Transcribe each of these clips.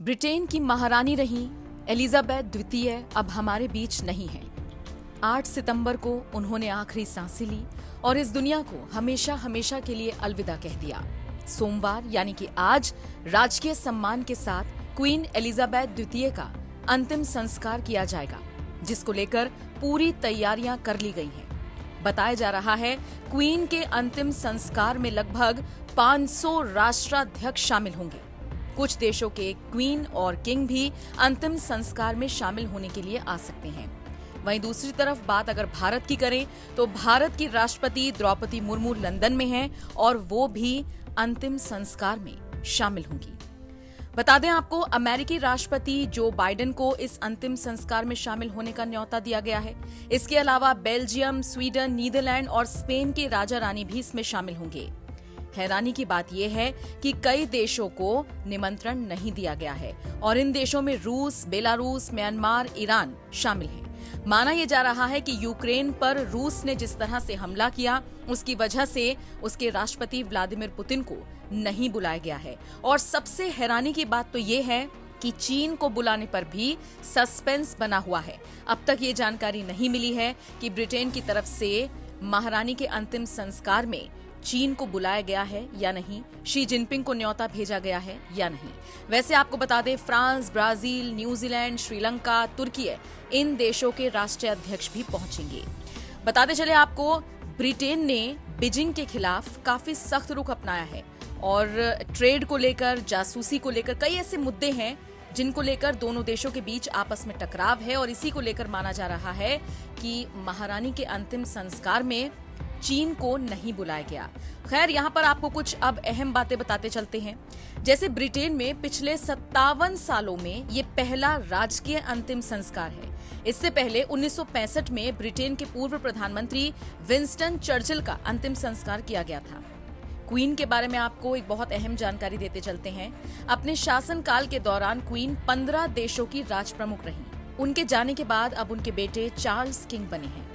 Britain की महारानी रही एलिजाबेथ द्वितीय अब हमारे बीच नहीं है। 8 सितंबर को उन्होंने आखिरी सांसें ली और इस दुनिया को हमेशा हमेशा के लिए अलविदा कह दिया। सोमवार यानी कि आज राजकीय सम्मान के साथ क्वीन एलिजाबेथ द्वितीय का अंतिम संस्कार किया जाएगा, जिसको लेकर पूरी तैयारियां कर ली गई हैं। बताया जा रहा है क्वीन के अंतिम संस्कार में लगभग 500 राष्ट्राध्यक्ष शामिल होंगे। कुछ देशों के क्वीन और किंग भी अंतिम संस्कार में शामिल होने के लिए आ सकते हैं। वहीं दूसरी तरफ बात अगर भारत की करें तो भारत की राष्ट्रपति द्रौपदी मुर्मू लंदन में हैं और वो भी अंतिम संस्कार में शामिल होंगी। बता दें आपको, अमेरिकी राष्ट्रपति जो बाइडेन को इस अंतिम संस्कार में शामिल होने का न्योता दिया गया है। इसके अलावा बेल्जियम, स्वीडन, नीदरलैंड और स्पेन के राजा रानी भी इसमें शामिल होंगे। हैरानी की बात यह है कि कई देशों को निमंत्रण नहीं दिया गया है और इन देशों में रूस, बेलारूस, म्यांमार, ईरान शामिल हैं। माना यह जा रहा है कि यूक्रेन पर रूस ने जिस तरह से हमला किया, उसकी वजह से उसके राष्ट्रपति व्लादिमीर पुतिन को नहीं बुलाया गया है। और सबसे हैरानी की बात तो यह है कि चीन को बुलाने पर भी सस्पेंस बना हुआ है। अब तक ये जानकारी नहीं मिली है कि ब्रिटेन की तरफ से महारानी के अंतिम संस्कार में चीन को बुलाया गया है या नहीं, शी जिनपिंग को न्योता भेजा गया है या नहीं। वैसे आपको बता दें, फ्रांस, ब्राजील, न्यूजीलैंड, श्रीलंका, तुर्की इन देशों के राष्ट्रीय अध्यक्ष भी पहुंचेंगे। बताते चले आपको, ब्रिटेन ने बीजिंग के खिलाफ काफी सख्त रुख अपनाया है और ट्रेड को लेकर, जासूसी को लेकर कई ऐसे मुद्दे हैं जिनको लेकर दोनों देशों के बीच आपस में टकराव है और इसी को लेकर माना जा रहा है कि महारानी के अंतिम संस्कार में चीन को नहीं बुलाया गया। खैर, यहाँ पर आपको कुछ अब अहम बातें बताते चलते हैं। जैसे ब्रिटेन में पिछले 57 सालों में ये पहला राजकीय अंतिम संस्कार है। इससे पहले 1965 में ब्रिटेन के पूर्व प्रधानमंत्री विंस्टन चर्चिल का अंतिम संस्कार किया गया था। क्वीन के बारे में आपको एक बहुत अहम जानकारी देते चलते हैं। अपने शासनकाल के दौरान क्वीन 15 देशों की राज प्रमुख रही। उनके जाने के बाद अब उनके बेटे चार्ल्स किंग बने हैं।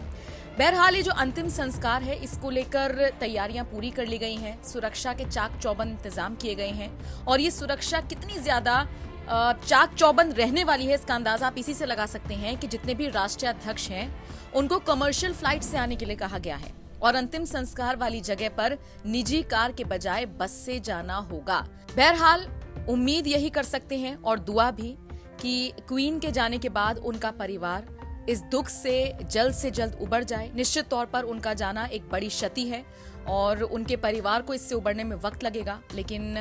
बहरहाल ये जो अंतिम संस्कार है, इसको लेकर तैयारियां पूरी कर ली गई हैं। सुरक्षा के चाक चौबंद इंतजाम किए गए हैं और ये सुरक्षा कितनी ज्यादा चाक चौबंद रहने वाली है, इसका अंदाजा आप इसी से लगा सकते हैं कि जितने भी राष्ट्रीय अध्यक्ष हैं उनको कमर्शियल फ्लाइट से आने के लिए कहा गया है और अंतिम संस्कार वाली जगह पर निजी कार के बजाय बस से जाना होगा। बहरहाल उम्मीद यही कर सकते हैं और दुआ भी कि क्वीन के जाने के बाद उनका परिवार इस दुख से जल्द उबर जाए। निश्चित तौर पर उनका जाना एक बड़ी क्षति है और उनके परिवार को इससे उबरने में वक्त लगेगा, लेकिन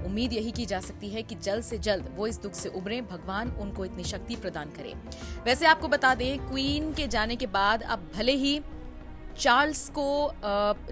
उम्मीद यही की जा सकती है कि जल्द से जल्द वो इस दुख से उबरें, भगवान उनको इतनी शक्ति प्रदान करे। वैसे आपको बता दें, क्वीन के जाने के बाद अब भले ही चार्ल्स को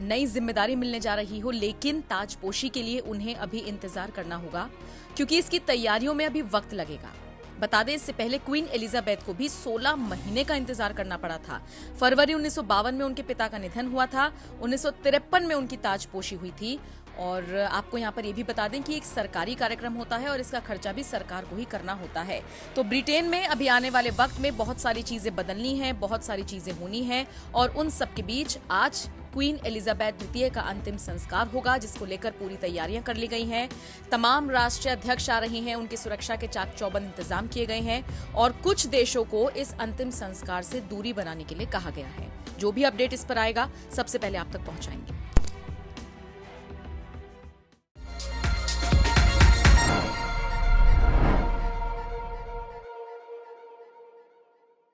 नई जिम्मेदारी मिलने जा रही हो, लेकिन ताजपोशी के लिए उन्हें अभी इंतजार करना होगा क्योंकि इसकी तैयारियों में अभी वक्त लगेगा। बता दें, इससे पहले क्वीन एलिजाबेथ को भी 16 महीने का इंतजार करना पड़ा था। फरवरी 1952 में उनके पिता का निधन हुआ था। 1953 में उनकी ताजपोशी हुई थी। और आपको यहाँ पर यह भी बता दें कि एक सरकारी कार्यक्रम होता है और इसका खर्चा भी सरकार को ही करना होता है। तो ब्रिटेन में अभी आने वाले वक्त में बहुत सारी चीजें बदलनी हैं, बहुत सारी चीजें होनी हैं और उन सब के बीच आज क्वीन एलिजाबेथ द्वितीय का अंतिम संस्कार होगा, जिसको लेकर पूरी तैयारियां कर ली गई हैं। तमाम राष्ट्रीय अध्यक्ष आ रहे हैं, उनकी सुरक्षा के चाक चौबंद इंतजाम किए गए हैं और कुछ देशों को इस अंतिम संस्कार से दूरी बनाने के लिए कहा गया है। जो भी अपडेट इस पर आएगा सबसे पहले आप तक पहुंचाएंगे।